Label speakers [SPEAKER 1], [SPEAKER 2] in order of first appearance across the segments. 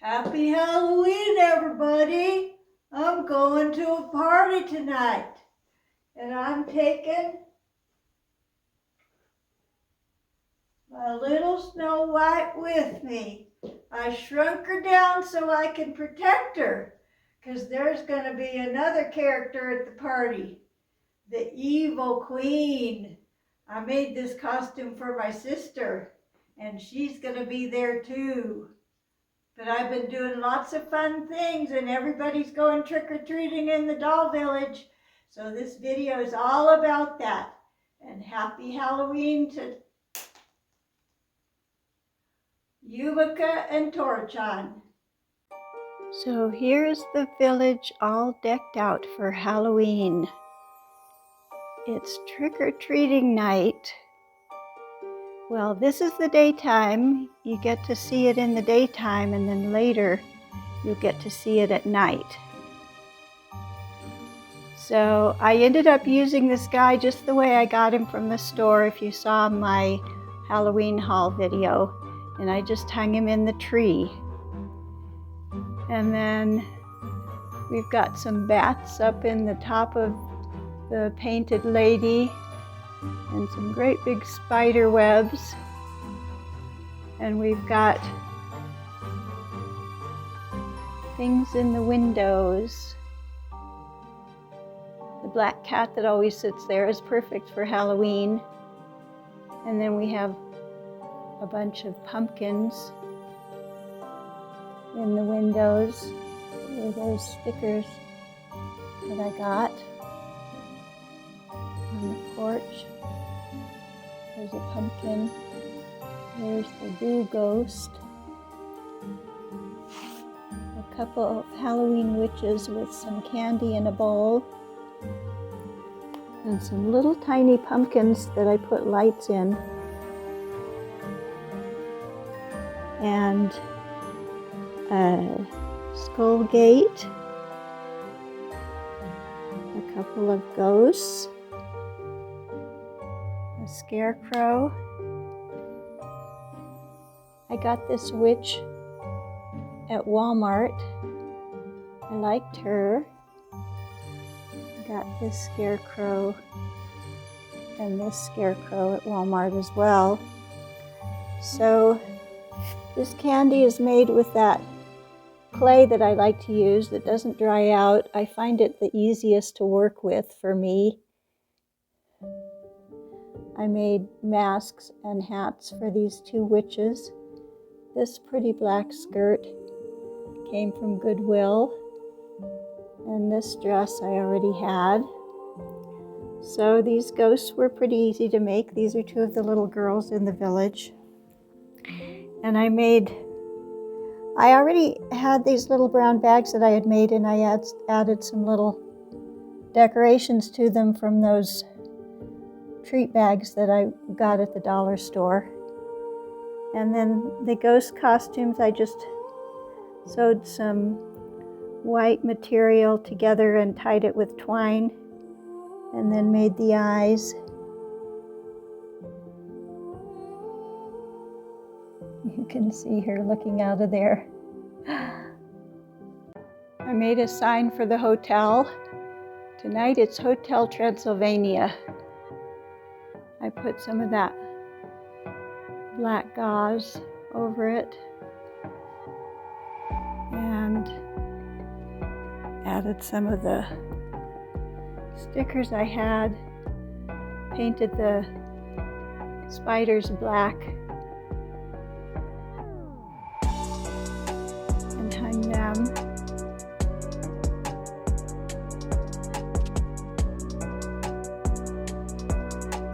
[SPEAKER 1] Happy Halloween, everybody. I'm going to a party tonight, and I'm taking my little Snow White with me. I shrunk her down so I can protect her, because there's going to be another character at the party, the evil queen. I made this costume for my sister, and she's going to be there too. But I've been doing lots of fun things, and everybody's going trick-or-treating in the doll village. So this video is all about that. And happy Halloween to Yuvika and Torchan. So here's the village all decked out for Halloween. It's trick-or-treating night. Well, this is the daytime. You get to see it in the daytime, and then later you'll get to see it at night. So I ended up using this guy just the way I got him from the store, if you saw my Halloween haul video. And I just hung him in the tree. And then we've got some bats up in the top of the painted lady, and some great big spider webs. And we've got things in the windows. The black cat that always sits there is perfect for Halloween. And then we have a bunch of pumpkins in the windows. There are those stickers that I got on the porch. There's a pumpkin. There's the Boo Ghost. A couple of Halloween witches with some candy in a bowl. And some little tiny pumpkins that I put lights in. And a skull gate. A couple of ghosts. A scarecrow. I got this witch at Walmart. I liked her. I got this scarecrow and this scarecrow at Walmart as well. So this candy is made with that clay that I like to use that doesn't dry out. I find it the easiest to work with for me. I made masks and hats for these two witches. This pretty black skirt came from Goodwill, and this dress I already had. So these ghosts were pretty easy to make. These are two of the little girls in the village. And I already had these little brown bags that I had made, and I added some little decorations to them from those treat bags that I got at the dollar store. And then the ghost costumes, I just sewed some white material together and tied it with twine, and then made the eyes. You can see her looking out of there. I made a sign for the hotel. Tonight it's Hotel Transylvania. I put some of that black gauze over it and added some of the stickers I had, painted the spiders black and hung them.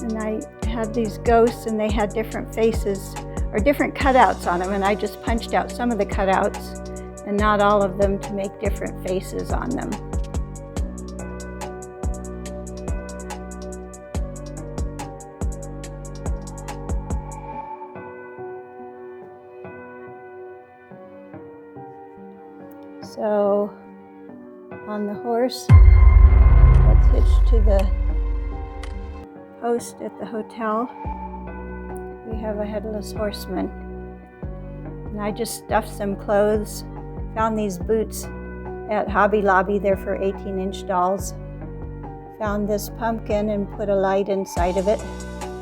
[SPEAKER 1] And I had these ghosts, and they had different faces or different cutouts on them, and I just punched out some of the cutouts and not all of them to make different faces on them. So on the horse that's hitched to the post at the hotel, we have a headless horseman. And I just stuffed some clothes Found these boots at Hobby Lobby. They're for 18-inch dolls. Found this pumpkin and put a light inside of it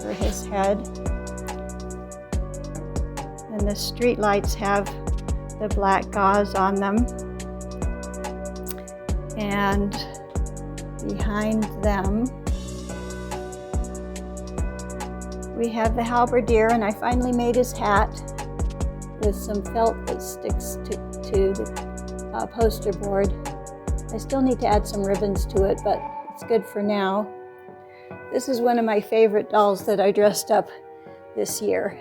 [SPEAKER 1] for his head. And the street lights have the black gauze on them. And behind them, we have the halberdier, and I finally made his hat with some felt that sticks to the poster board. I still need to add some ribbons to it, but it's good for now. This is one of my favorite dolls that I dressed up this year,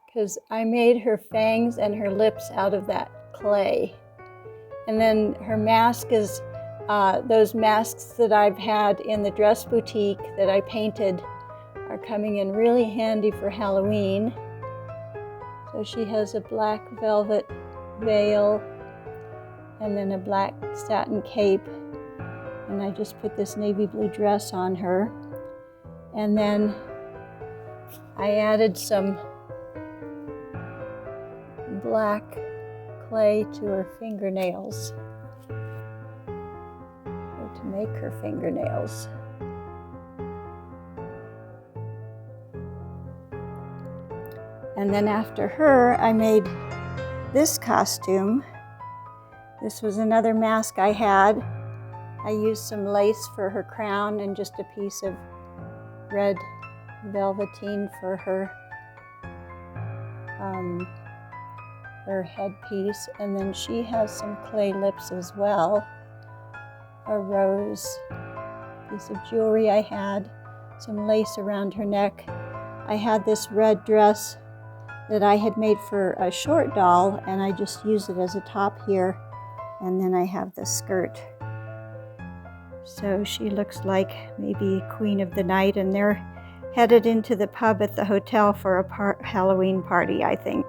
[SPEAKER 1] because I made her fangs and her lips out of that clay. And then her mask is those masks that I've had in the dress boutique that I painted are coming in really handy for Halloween. So she has a black velvet veil and then a black satin cape. And I just put this navy blue dress on her. And then I added some black clay to her fingernails, or to make her fingernails. And then after her, I made this costume. This was another mask I had. I used some lace for her crown and just a piece of red velveteen for her headpiece. And then she has some clay lips as well. A rose, piece of jewelry I had, some lace around her neck. I had this red dress that I had made for a short doll, and I just used it as a top here. And then I have the skirt. So she looks like maybe Queen of the Night, and they're headed into the pub at the hotel for a Halloween party, I think.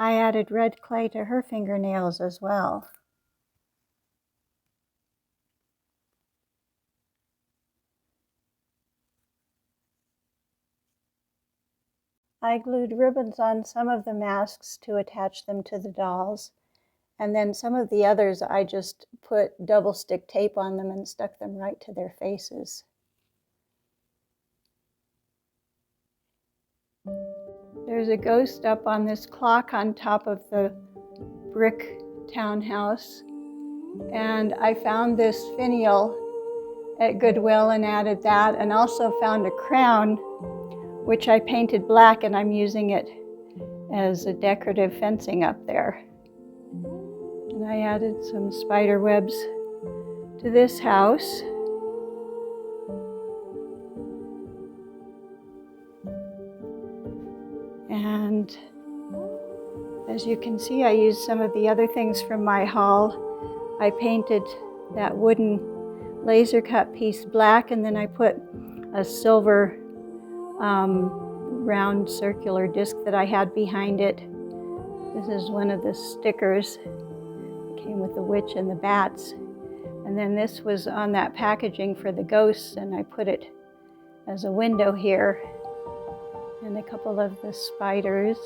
[SPEAKER 1] I added red clay to her fingernails as well. I glued ribbons on some of the masks to attach them to the dolls, and then some of the others I just put double stick tape on them and stuck them right to their faces. There's a ghost up on this clock on top of the brick townhouse, and I found this finial at Goodwill and added that, and also found a crown which I painted black, and I'm using it as a decorative fencing up there. And I added some spider webs to this house. And as you can see, I used some of the other things from my haul. I painted that wooden laser cut piece black, and then I put a silver round circular disc that I had behind it. This is one of the stickers. It came with the witch and the bats. And then this was on that packaging for the ghosts, and I put it as a window here. And a couple of the spiders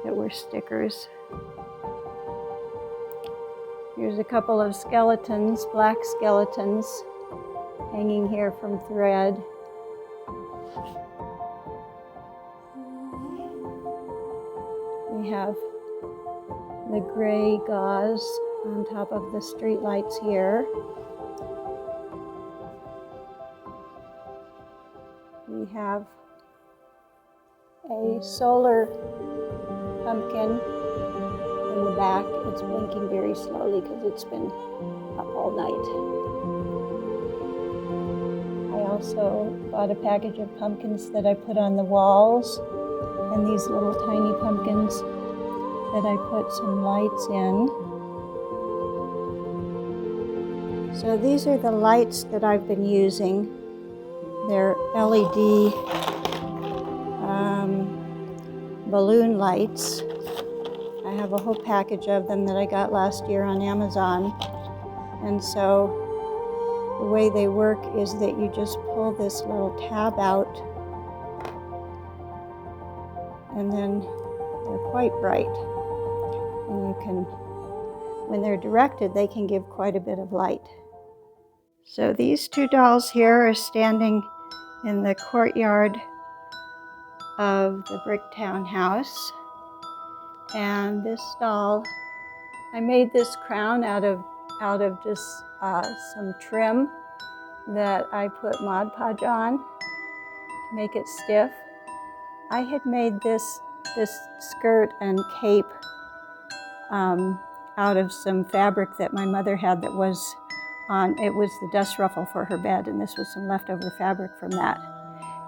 [SPEAKER 1] that were stickers. Here's a couple of skeletons, black skeletons, hanging here from thread. We have the gray gauze on top of the street lights here. We have a solar pumpkin in the back. It's blinking very slowly because it's been up all night. I also bought a package of pumpkins that I put on the walls, and these little tiny pumpkins that I put some lights in. So these are the lights that I've been using. They're LED balloon lights. I have a whole package of them that I got last year on Amazon. And so the way they work is that you just pull this little tab out, and then They're quite bright. And you can, when they're directed, they can give quite a bit of light. So these two dolls here are standing in the courtyard of the brick townhouse. And this doll, I made this crown out of just some trim that I put Mod Podge on to make it stiff. I had made this skirt and cape out of some fabric that my mother had that was on, it was the dust ruffle for her bed, and this was some leftover fabric from that.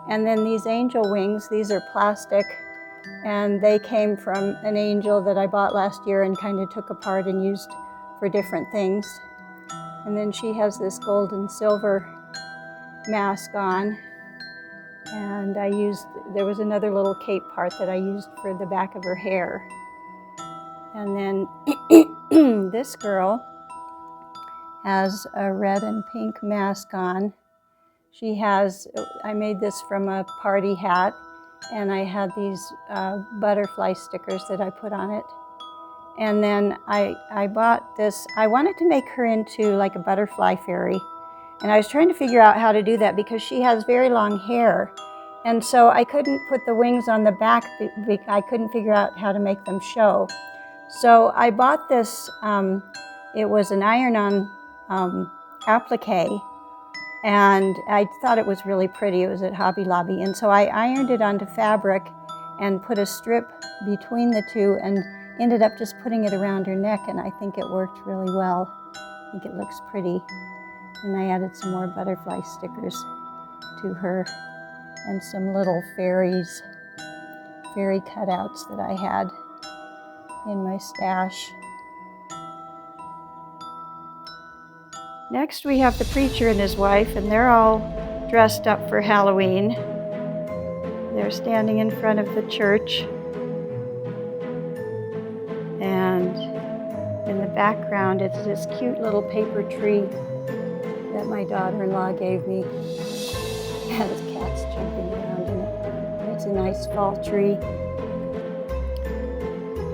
[SPEAKER 1] And then these angel wings, these are plastic, and they came from an angel that I bought last year and kind of took apart and used for different things. And then she has this gold and silver mask on. And there was another little cape part that I used for the back of her hair. And then this girl has a red and pink mask on. I made this from a party hat, and I had these butterfly stickers that I put on it. And then I bought this, I wanted to make her into like a butterfly fairy. And I was trying to figure out how to do that because she has very long hair. And so I couldn't put the wings on the back, I couldn't figure out how to make them show. So I bought this, it was an iron-on applique, and I thought it was really pretty. It was at Hobby Lobby. And so I ironed it onto fabric and put a strip between the two and ended up just putting it around her neck, and I think it worked really well. I think it looks pretty. And I added some more butterfly stickers to her and some little fairy cutouts that I had in my stash. Next we have the preacher and his wife, and they're all dressed up for Halloween. They're standing in front of the church, and in the background it's this cute little paper tree that my daughter-in-law gave me. It has cats jumping around in it. It's a nice fall tree.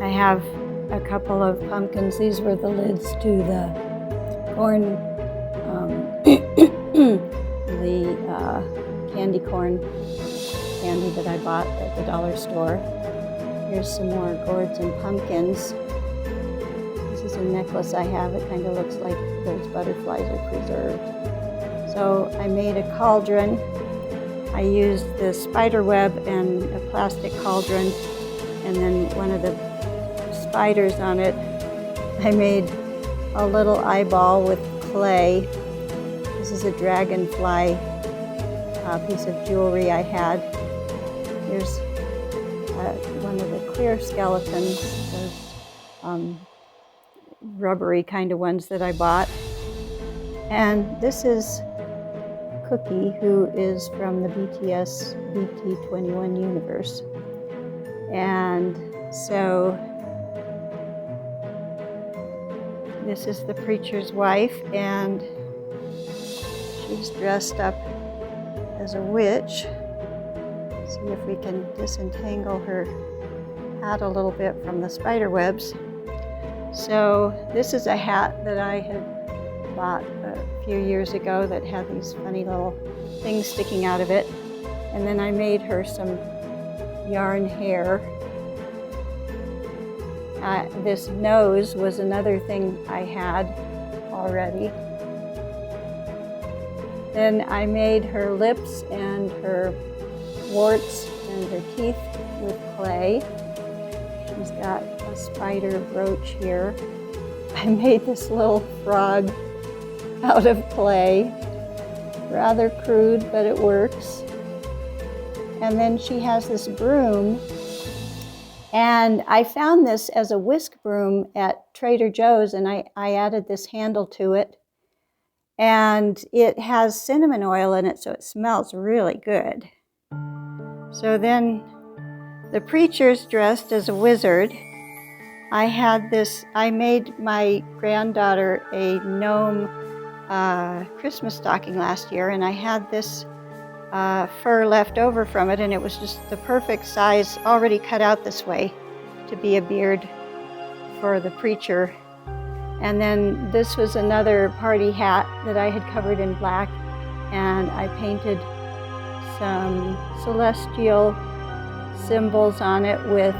[SPEAKER 1] I have a couple of pumpkins. These were the lids to the corn, the candy corn candy that I bought at the dollar store. Here's some more gourds and pumpkins. This is a necklace I have. It kind of looks like those butterflies are preserved. So I made a cauldron. I used the spider web and a plastic cauldron, and then one of the spiders on it. I made a little eyeball with clay. This is a dragonfly piece of jewelry I had. Here's one of the clear skeletons, those rubbery kind of ones that I bought. And this is Cookie, who is from the BTS BT21 universe. And so this is the preacher's wife, and she's dressed up as a witch. See if we can disentangle her hat a little bit from the spider webs. So this is a hat that I had bought a few years ago that had these funny little things sticking out of it. And then I made her some yarn hair. This nose was another thing I had already. Then I made her lips and her warts and her teeth with clay. She's got a spider brooch here. I made this little frog out of clay. Rather crude, but it works. And then she has this broom. And I found this as a whisk broom at Trader Joe's, and I added this handle to it. And it has cinnamon oil in it, so it smells really good. So then the preacher's dressed as a wizard. I made my granddaughter a gnome Christmas stocking last year, and I had this fur left over from it, and it was just the perfect size, already cut out this way.
[SPEAKER 2] to be a beard for the preacher. And then this was another party hat that I had covered in black, and I painted some celestial symbols on it with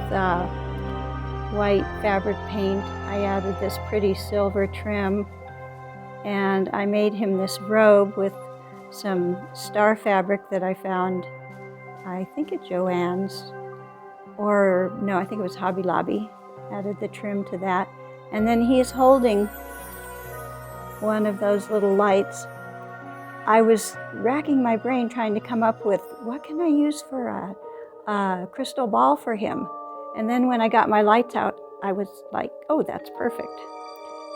[SPEAKER 2] white fabric paint. I added this pretty silver trim, and I made him this robe with some star fabric that I found, I think at Joann's, or no, I think it was Hobby Lobby. Added the trim to that. And then he's holding one of those little lights. I was racking my brain trying to come up with what can I use for a crystal ball for him. And then when I got my lights out, I was like, oh, that's perfect.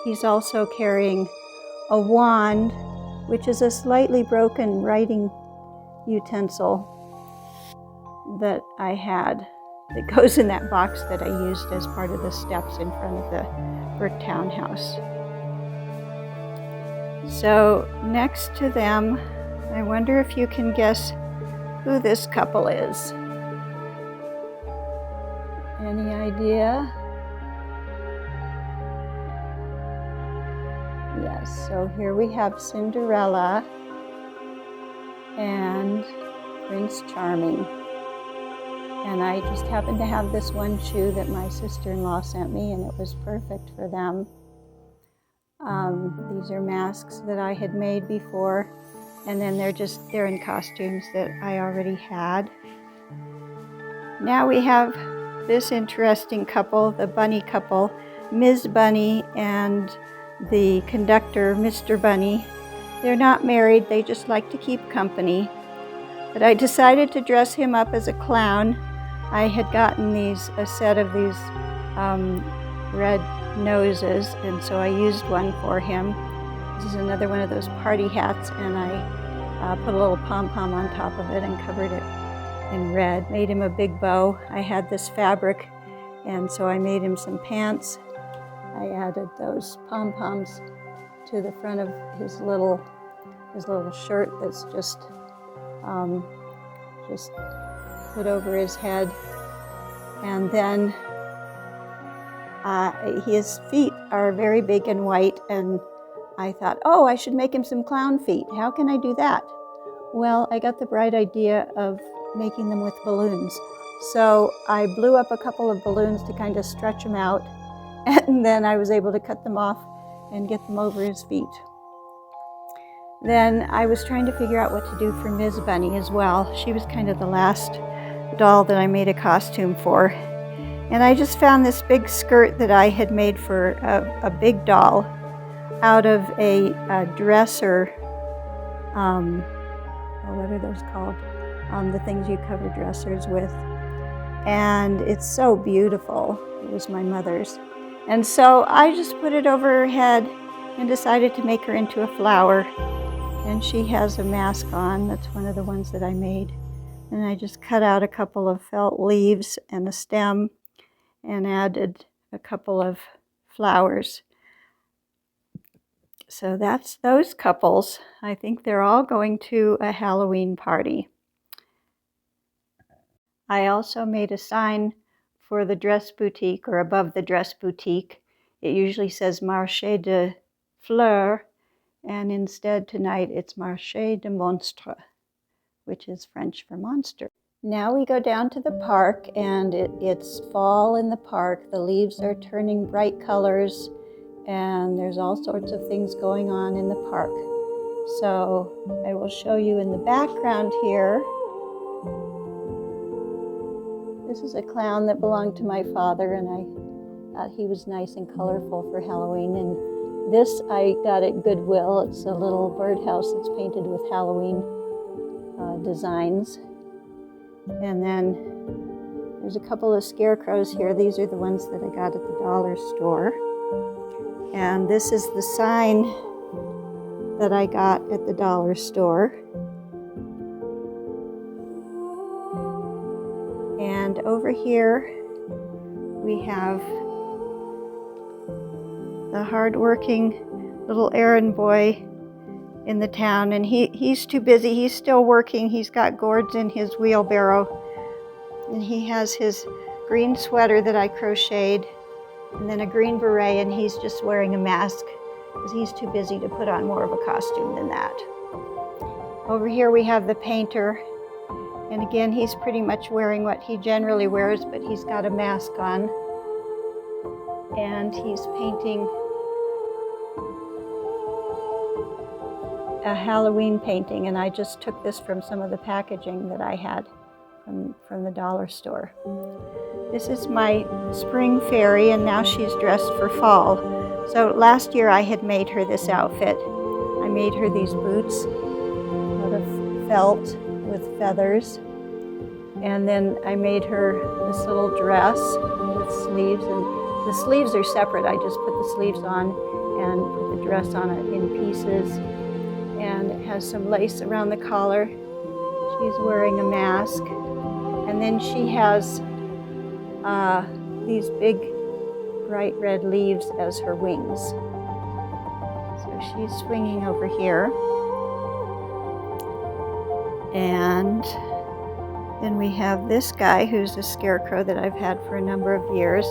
[SPEAKER 2] He's also carrying a wand, which is a slightly broken writing utensil that I had that goes in that box that I used as part of the steps in front of the brick townhouse. So next to them, I wonder if you can guess who this couple is. Any idea? Yes, so here we have Cinderella and Prince Charming. And I just happened to have this one shoe that my sister-in-law sent me, and it was perfect for them. These are masks that I had made before, and then they're in costumes that I already had. Now we have this interesting couple, the bunny couple, Ms. Bunny and the conductor, Mr. Bunny. They're not married, they just like to keep company. But I decided to dress him up as a clown. I had gotten a set of these red noses, and so I used one for him. This is another one of those party hats, and I put a little pom-pom on top of it and covered it in red. Made him a big bow. I had this fabric, and so I made him some pants. I added those pom-poms to the front of his little shirt that's just put over his head. And then his feet are very big and white, and I thought, oh, I should make him some clown feet. How can I do that? Well, I got the bright idea of making them with balloons. So I blew up a couple of balloons to kind of stretch them out, and then I was able to cut them off and get them over his feet. Then I was trying to figure out what to do for Ms. Bunny as well. She was kind of the last doll that I made a costume for. And I just found this big skirt that I had made for a big doll out of a dresser. What are those called? The things you cover dressers with. And it's so beautiful. It was my mother's. And so I just put it over her head and decided to make her into a flower. And she has a mask on. That's one of the ones that I made. And I just cut out a couple of felt leaves and a stem and added a couple of flowers. So that's those couples. I think they're all going to a Halloween party. I also made a sign for the dress boutique, or above the dress boutique. It usually says Marché de Fleurs, and instead tonight it's Marché de Monstres, which is French for monster. Now we go down to the park, and it's fall in the park. The leaves are turning bright colors, and there's all sorts of things going on in the park. So I will show you in the background here. This is a clown that belonged to my father, and I thought he was nice and colorful for Halloween. And this I got at Goodwill. It's a little birdhouse that's painted with Halloween designs. And then there's a couple of scarecrows here. These are the ones that I got at the dollar store. And this is the sign that I got at the dollar store. And over here we have the hardworking little errand boy in the town, and he's too busy. He's still working. He's got gourds in his wheelbarrow, and he has his green sweater that I crocheted, and then a green beret, and he's just wearing a mask because he's too busy to put on more of a costume than that. Over here we have the painter, and again he's pretty much wearing what he generally wears, but he's got a mask on, and he's painting a Halloween painting, and I just took this from some of the packaging that I had from the dollar store. This is my spring fairy, and now she's dressed for fall. So last year I had made her this outfit. I made her these boots out of felt with feathers, and then I made her this little dress with sleeves, and the sleeves are separate. I just put the sleeves on and put the dress on it in pieces, and it has some lace around the collar. She's wearing a mask, and then she has these big bright red leaves as her wings. So she's swinging over here. And then we have this guy who's a scarecrow that I've had for a number of years,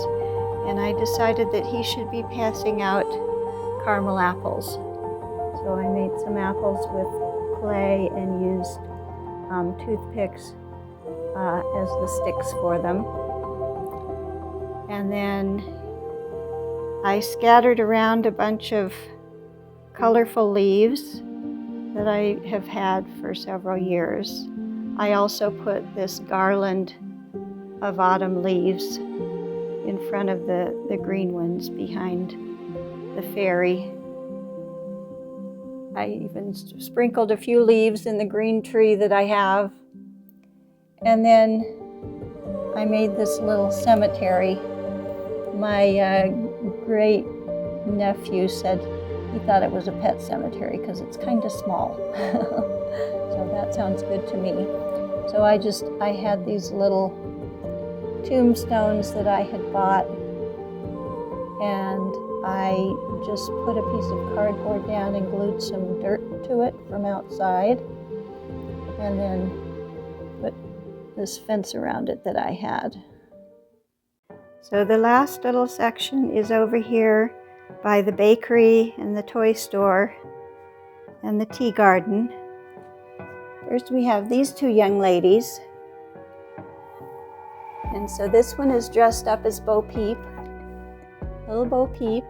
[SPEAKER 2] and I decided that he should be passing out caramel apples. So I made some apples with clay and used toothpicks as the sticks for them. And then I scattered around a bunch of colorful leaves that I have had for several years. I also put this garland of autumn leaves in front of the green ones behind the fairy. I even sprinkled a few leaves in the green tree that I have. And then I made this little cemetery. My great nephew said he thought it was a pet cemetery because it's kind of small. So that sounds good to me. So I had these little tombstones that I had bought, and I just put a piece of cardboard down and glued some dirt to it from outside, and then put this fence around it that I had. So the last little section is over here by the bakery and the toy store and the tea garden. First we have these two young ladies. And so this one is dressed up as Bo Peep, little Bo Peep.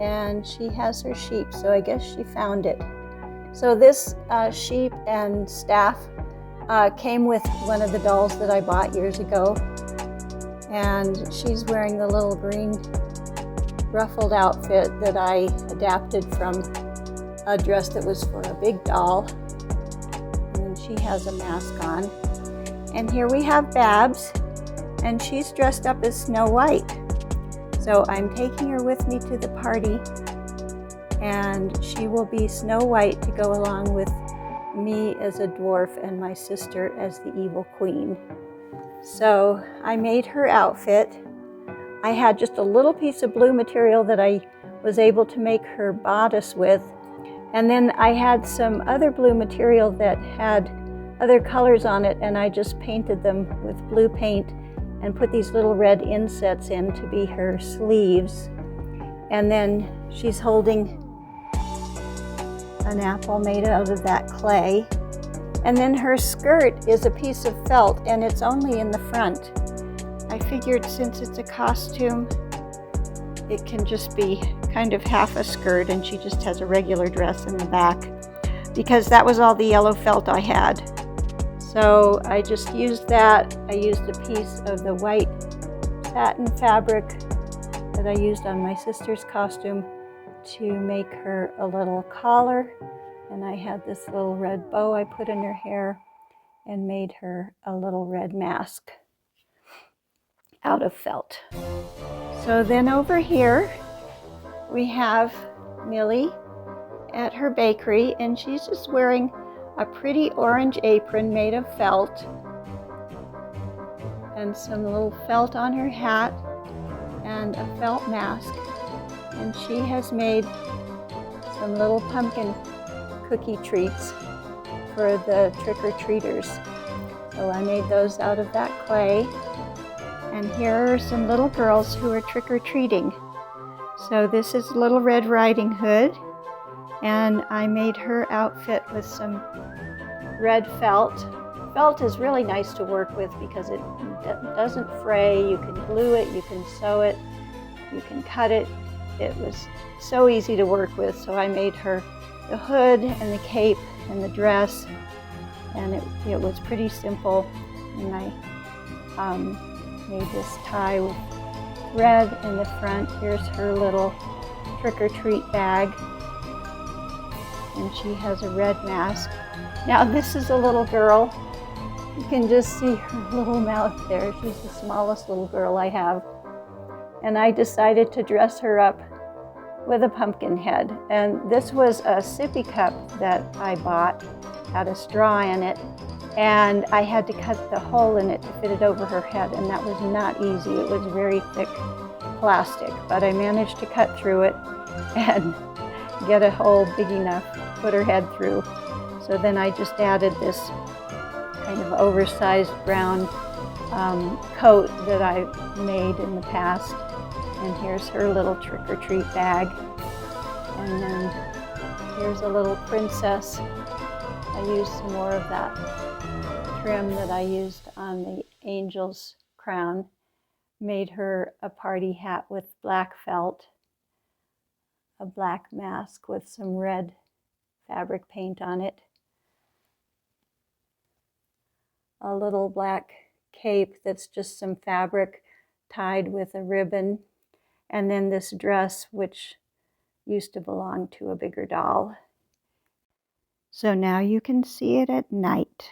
[SPEAKER 2] And she has her sheep, so I guess she found it. So this sheep and staff came with one of the dolls that I bought years ago. And she's wearing the little green ruffled outfit that I adapted from a dress that was for a big doll. And she has a mask on. And here we have Babs, and she's dressed up as Snow White. So I'm taking her with me to the party, and she will be Snow White to go along with me as a dwarf and my sister as the evil queen. So I made her outfit. I had just a little piece of blue material that I was able to make her bodice with. And then I had some other blue material that had other colors on it, and I just painted them with blue paint and put these little red insets in to be her sleeves. And then she's holding an apple made out of that clay. And then her skirt is a piece of felt, and it's only in the front. I figured since it's a costume, it can just be kind of half a skirt, and she just has a regular dress in the back, because that was all the yellow felt I had. So I just used that. I used a piece of the white satin fabric that I used on my sister's costume to make her a little collar. And I had this little red bow I put in her hair and made her a little red mask out of felt. So then over here we have Millie at her bakery, and she's just wearing a pretty orange apron made of felt and some little felt on her hat and a felt mask. And she has made some little pumpkin cookie treats for the trick-or-treaters. So I made those out of that clay. And here are some little girls who are trick-or-treating. So this is Little Red Riding Hood, and I made her outfit with some red felt. Felt is really nice to work with because it doesn't fray. You can glue it, you can sew it, you can cut it. It was so easy to work with, so I made her the hood and the cape and the dress, and it was pretty simple. And I made this tie with red in the front. Here's her little trick-or-treat bag, and she has a red mask. Now this is a little girl. You can just see her little mouth there. She's the smallest little girl I have. And I decided to dress her up with a pumpkin head. And this was a sippy cup that I bought, had a straw in it, and I had to cut the hole in it to fit it over her head, and that was not easy. It was very thick plastic, but I managed to cut through it and get a hole big enough to put her head through. So then I just added this kind of oversized brown coat that I made in the past. And here's her little trick-or-treat bag. And then here's a little princess. I used some more of that trim that I used on the angel's crown. Made her a party hat with black felt, a black mask with some red fabric paint on it, a little black cape that's just some fabric tied with a ribbon, and then this dress which used to belong to a bigger doll. So now you can see it at night.